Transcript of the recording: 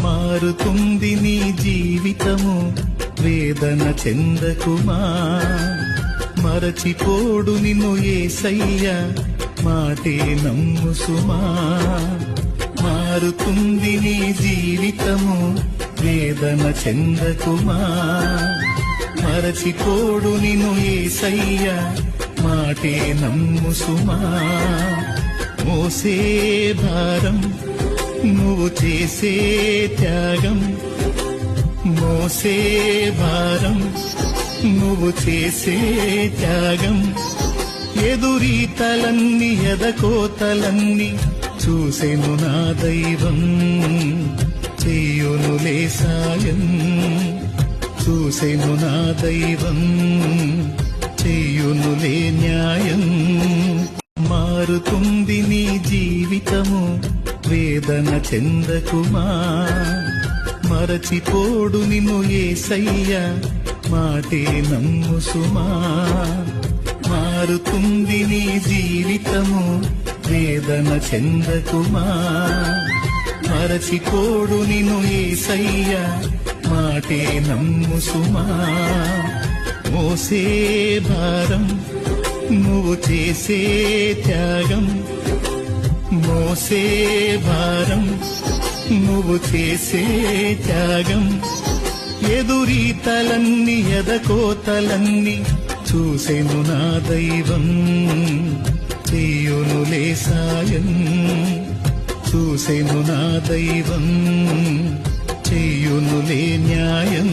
మారుతుంది నీ జీవితము, వేదన చెందకుమా. మరచిపోడు నిన్ను యేసయ్య, మాటే నమ్ము సుమా. మారుతుంది నీ జీవితము, వేదన చెందకుమా. మరచిపోడు నిన్ను యేసయ్య, మాటే నమ్ము సుమా. మోసే భారం నువ్వు చేసే త్యాగం, మోసే భారం నువ్వు చేసే త్యాగం. ఎదురీతలన్నీ ఎదకోతలన్నీ చూసెను నా దైవం, చెయ్యునులే సాయం. చూసెను నా దైవం, చెయ్యునులే న్యాయం. మారుతుంది నీ జీవితము, వేదన చెందకుమా. మరచిపోడు నిన్ను యేసయ్య, మాటే నమ్ము సుమా. మారుతుంది నీ జీవితము, వేదన చెందకుమా. మరచిపోడు నిన్ను యేసయ్య, మాటే నమ్ము సుమా. మోసే భారం నువ్వు చేసే త్యాగం, మోసే భారం నువ్వు చేసే త్యాగం. ఎదురీతలన్నీ ఎదకోతలన్నీ చూసెను నా దైవం, చెయ్యునులే సాయం. చూసెను నా దైవం, చెయ్యునులే న్యాయం.